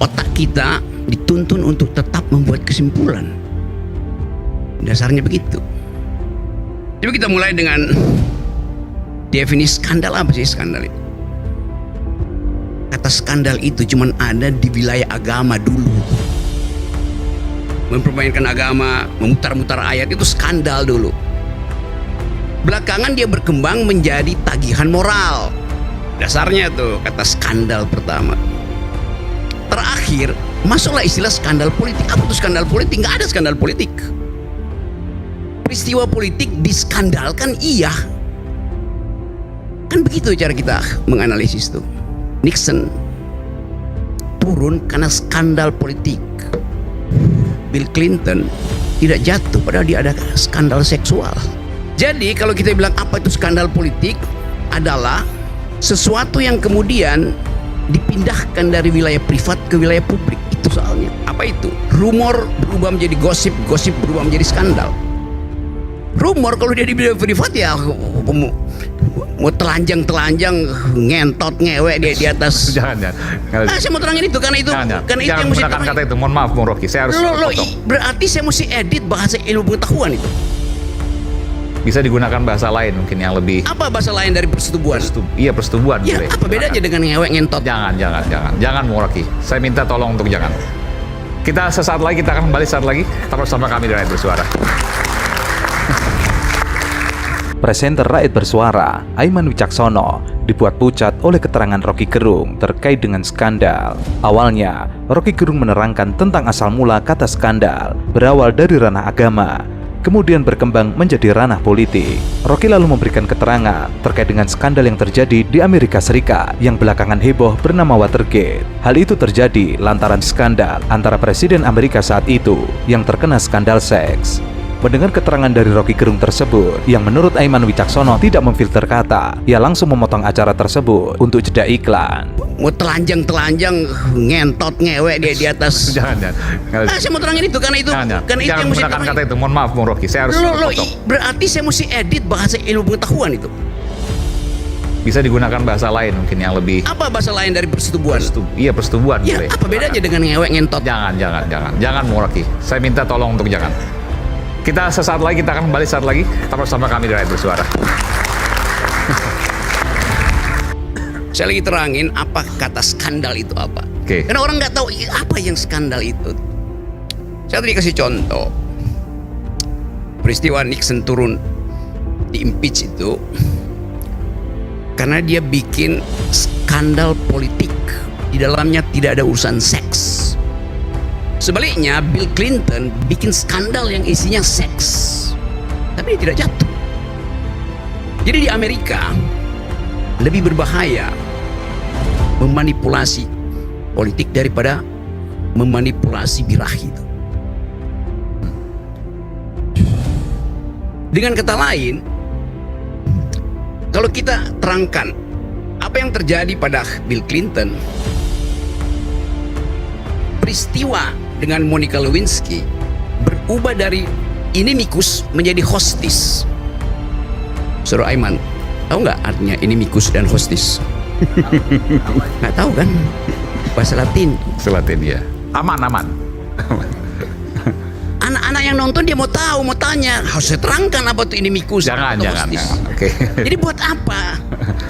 otak kita dituntun untuk tetap membuat kesimpulan. Dasarnya begitu. Coba kita mulai dengan definisi skandal. Apa sih skandal itu? Kata skandal itu cuma ada di wilayah agama dulu. Mempermainkan agama, memutar-mutar ayat itu skandal dulu. Belakangan dia berkembang menjadi tagihan moral. Dasarnya tuh kata skandal pertama. Terakhir masuklah istilah skandal politik. Apa tuh skandal politik? Nggak ada skandal politik. Peristiwa politik diskandalkan, iya. Kan begitu cara kita menganalisis tuh. Nixon turun karena skandal politik. Bill Clinton tidak jatuh padahal dia ada skandal seksual. Jadi kalau kita bilang apa itu skandal politik, adalah sesuatu yang kemudian dipindahkan dari wilayah privat ke wilayah publik. Itu soalnya. Apa itu? Rumor berubah menjadi gosip, gosip berubah menjadi skandal. Rumor kalau dia di wilayah privat ya mau telanjang ngentot ngewek dia di atas. Jangan. Saya mau terangin itu karena itu jangan itu yang mesti menggunakan kata itu. Mohon maaf Bung Rocky, saya harus potong. berarti saya mesti edit bahasa ilmu pengetahuan itu. Bisa digunakan bahasa lain mungkin yang lebih. Apa bahasa lain dari persetubuhan? Iya, persetubuhan. Ya, boleh. apa bedanya dengan ngewek ngentot? Jangan Bung Rocky. Saya minta tolong untuk jangan. Kita sesaat lagi, kita akan kembali saat lagi. Tetap bersama kami di Rakyat Bersuara. Presenter Rakyat Bersuara, Aiman Wicaksono, dibuat pucat oleh keterangan Rocky Gerung terkait dengan skandal. Awalnya, Rocky Gerung menerangkan tentang asal mula kata skandal, berawal dari ranah agama, kemudian berkembang menjadi ranah politik. Rocky lalu memberikan keterangan terkait dengan skandal yang terjadi di Amerika Serikat yang belakangan heboh bernama Watergate. Hal itu terjadi lantaran skandal antara Presiden Amerika saat itu yang terkena skandal seks. Mendengar keterangan dari Rocky Gerung tersebut, yang menurut Aiman Wicaksono tidak memfilter kata, ia langsung memotong acara tersebut untuk jeda iklan. Mau telanjang ngentot ngewek dia di atas. Jangan. Saya mau terangin itu karena itu Jangan yang mesti menggunakan kata itu. Mohon maaf Bung Rocky, saya harus potong. Berarti saya mesti edit bahasa ilmu pengetahuan itu. Bisa digunakan bahasa lain mungkin yang lebih. Apa bahasa lain dari persetubuhan? Iya, persetubuhan. Ya, boleh. apa bedanya dengan ngewek ngentot? Jangan Bung Rocky. Saya minta tolong untuk jangan. Kita sesaat lagi, kita akan kembali saat lagi. Tetap bersama kami di Rakyat Bersuara. Saya lagi terangin apa kata skandal itu apa. Oke. Karena orang nggak tahu apa yang skandal itu. Saya tadi kasih contoh. Peristiwa Nixon turun di impeach itu karena dia bikin skandal politik. Di dalamnya tidak ada urusan seks. Sebaliknya Bill Clinton bikin skandal yang isinya seks, tapi dia tidak jatuh. Jadi di Amerika lebih berbahaya memanipulasi politik daripada memanipulasi birahi itu. Dengan kata lain, kalau kita terangkan apa yang terjadi pada Bill Clinton, peristiwa dengan Monica Lewinsky berubah dari inimikus menjadi hostis. Saudara Aiman, tahu nggak artinya inimikus dan hostis? Nggak tahu kan? Bahasa Latin. Selatin ya. Aman. Anak-anak yang nonton dia mau tahu, mau tanya. Harus saya terangkan apa tuh inimikus Jangan. hostis. Oke. Jadi buat apa?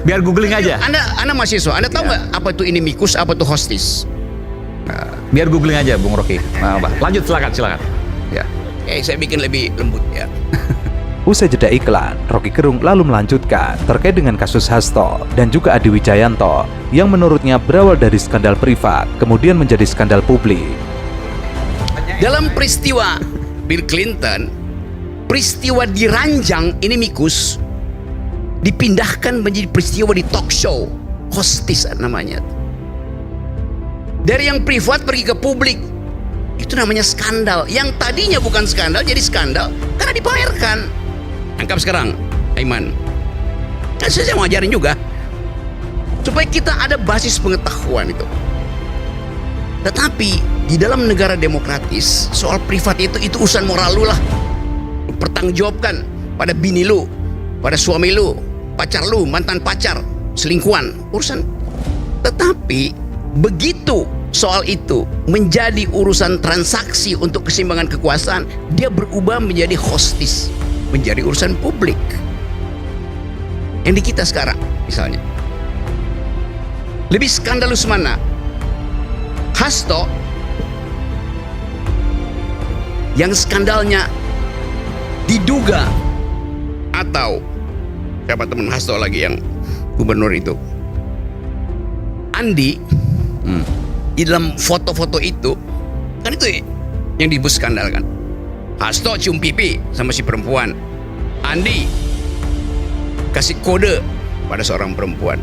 Biar googling aja. Anda mahasiswa, Anda tahu nggak apa itu inimikus, apa itu hostis? Biar googling aja Bung Rocky. Lanjut, silakan. Ya. Saya bikin lebih lembut ya. Usai jeda iklan, Rocky Gerung lalu melanjutkan terkait dengan kasus Hasto dan juga Adi Wijayanto yang menurutnya berawal dari skandal privat kemudian menjadi skandal publik. Dalam peristiwa Bill Clinton, peristiwa diranjang inimikus dipindahkan menjadi peristiwa di talk show, hostis namanya. Dari yang privat pergi ke publik, itu namanya skandal. Yang tadinya bukan skandal jadi skandal karena dibayarkan. Tangkap sekarang, Aiman. Kan saya mau ajarin juga supaya kita ada basis pengetahuan itu. Tetapi di dalam negara demokratis, soal privat itu urusan moral lu lah. Lu pertanggungjawabkan pada bini lu, pada suami lu, pacar lu, mantan pacar, selingkuhan, urusan. Tetapi begitu soal itu menjadi urusan transaksi untuk keseimbangan kekuasaan, dia berubah menjadi hostis, menjadi urusan publik. Yang di kita sekarang misalnya, lebih skandalus mana? Hasto yang skandalnya diduga, atau siapa teman Hasto lagi yang gubernur itu, Andi, di dalam foto-foto itu kan itu yang disebut skandal kan. Hasto cium pipi sama si perempuan, Andi kasih kode pada seorang perempuan.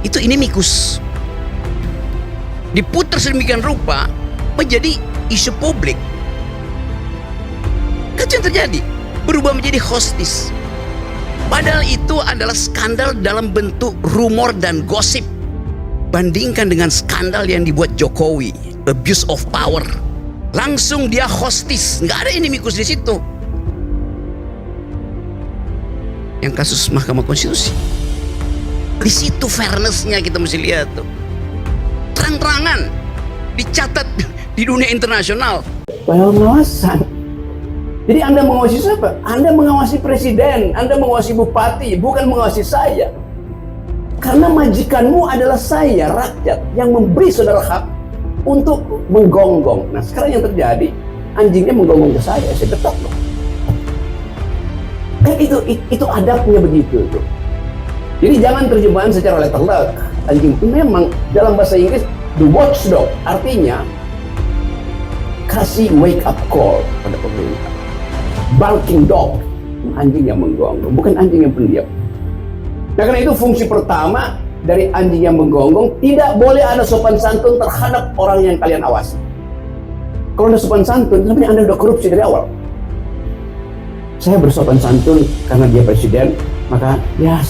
Itu inimikus diputar sedemikian rupa menjadi isu publik. Kan yang terjadi berubah menjadi hostis. Padahal itu adalah skandal dalam bentuk rumor dan gosip. Bandingkan dengan skandal yang dibuat Jokowi, abuse of power. Langsung dia hostis, nggak ada inimikus di situ. Yang kasus Mahkamah Konstitusi, di situ fairnessnya kita mesti lihat tuh. Terang-terangan dicatat di dunia internasional. Pengawasan. Jadi Anda mengawasi siapa? Anda mengawasi presiden, Anda mengawasi bupati, bukan mengawasi saya. Karena majikanmu adalah saya, rakyat, yang memberi saudara hak untuk menggonggong. Nah sekarang yang terjadi, anjingnya menggonggong ke saya getok loh. Itu adabnya begitu tuh. Jadi jangan terjemahan secara letterlek. Anjing itu memang dalam bahasa Inggris the watchdog, artinya kasih wake up call pada pemerintah. Barking dog, anjing yang menggonggong, bukan anjing yang pendiam. Nah karena itu fungsi pertama dari anjing yang menggonggong, tidak boleh ada sopan santun terhadap orang yang kalian awasi. Kalau ada sopan santun, sebenarnya Anda sudah korupsi dari awal. Saya bersopan santun karena dia presiden, maka ya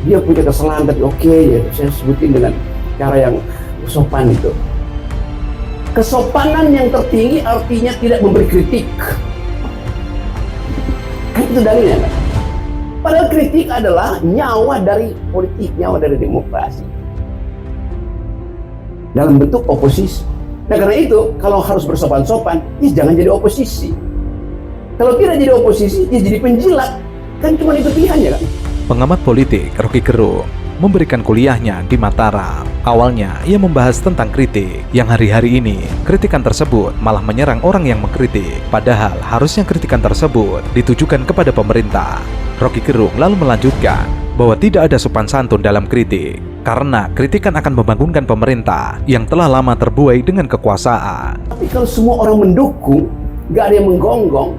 dia punya kesalahan, tapi oke, ya saya sebutin dengan cara yang sopan itu. Kesopanan yang tertinggi artinya tidak memberi kritik. Kan itu dalilnya kan? Padahal kritik adalah nyawa dari politik, nyawa dari demokrasi. Dalam bentuk oposisi. Nah karena itu, kalau harus bersopan-sopan, ya jangan jadi oposisi. Kalau tidak jadi oposisi, ya jadi penjilat. Kan cuma itu pilihannya kan? Pengamat politik Rocky Gerung memberikan kuliahnya di Mataram. Awalnya ia membahas tentang kritik, yang hari-hari ini kritikan tersebut malah menyerang orang yang mengkritik. Padahal harusnya kritikan tersebut ditujukan kepada pemerintah. Rocky Gerung lalu melanjutkan bahwa tidak ada sopan santun dalam kritik, karena kritikan akan membangunkan pemerintah yang telah lama terbuai dengan kekuasaan. Tapi kalau semua orang mendukung, gak ada yang menggonggong,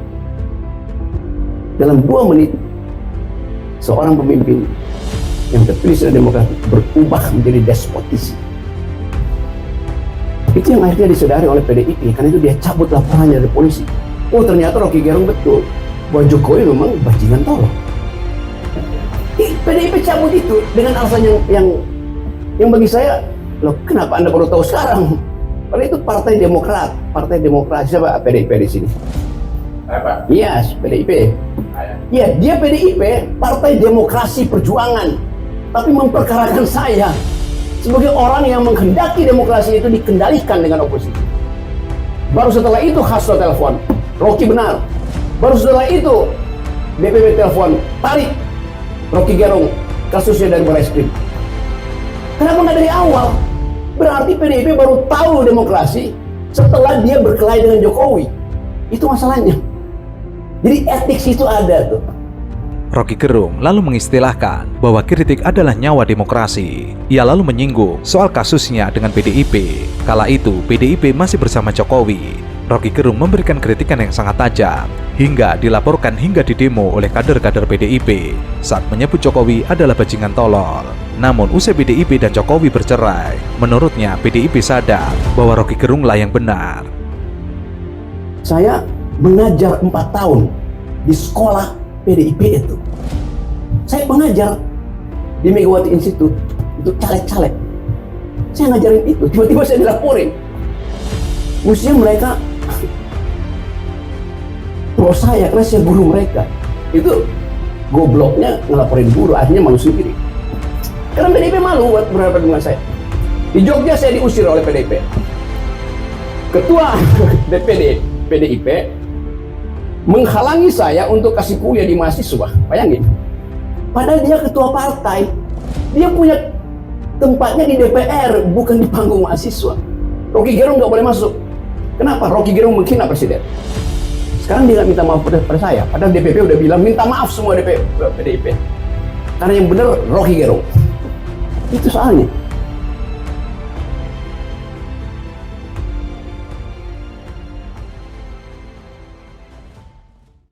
dalam 2 menit seorang pemimpin yang terpilih secara demokrasi berubah menjadi despotisi. Itu yang akhirnya disadari oleh PDIP, karena itu dia cabut laporannya dari polisi. Oh ternyata Rocky Gerung betul bahwa Jokowi memang bajingan tolong. PDIP cabut itu dengan alasan yang bagi saya, loh kenapa Anda baru tahu sekarang? Padahal itu Partai Demokrat, Partai Demokrasi. Siapa PDIP di sini? Apa? Yes, PDIP. Ya, dia PDIP, Partai Demokrasi Perjuangan, tapi memperkarakan saya sebagai orang yang menghendaki demokrasi itu dikendalikan dengan oposisi. Baru setelah itu Hasto telepon, Rocky benar. Baru setelah itu DPP telepon, tarik Rocky Gerung kasusnya dari Barreskrim. Kenapa nggak dari awal? Berarti PDIP baru tahu demokrasi setelah dia berkelahi dengan Jokowi. Itu masalahnya. Jadi etik itu ada tuh. Rocky Gerung lalu mengistilahkan bahwa kritik adalah nyawa demokrasi. Ia lalu menyinggung soal kasusnya dengan PDIP. Kala itu PDIP masih bersama Jokowi. Rocky Gerung memberikan kritikan yang sangat tajam, hingga dilaporkan hingga didemo oleh kader-kader PDIP saat menyebut Jokowi adalah bajingan tolol. Namun usai PDIP dan Jokowi bercerai, menurutnya PDIP sadar bahwa Rocky Gerung lah yang benar. Saya mengajar 4 tahun di sekolah PDIP itu. Saya mengajar di Megawati Institute untuk caleg-caleg. Saya ngajarin itu, tiba-tiba saya dilaporin. Mestinya mereka pro saya karena saya guru mereka. Itu gobloknya ngelaporin guru, akhirnya malu sendiri. Karena PDIP malu buat berhadapan dengan saya. Di Jogja saya diusir oleh PDIP. Ketua DPD PDIP menghalangi saya untuk kasih kuliah di mahasiswa. Bayangin. Padahal dia ketua partai. Dia punya tempatnya di DPR, bukan di panggung mahasiswa. Rocky Gerung nggak boleh masuk. Kenapa? Rocky Gerung menghina presiden. Sekarang dia nggak minta maaf pada saya. Padahal DPP udah bilang minta maaf semua PDIP. Karena yang benar Rocky Gerung. Itu soalnya.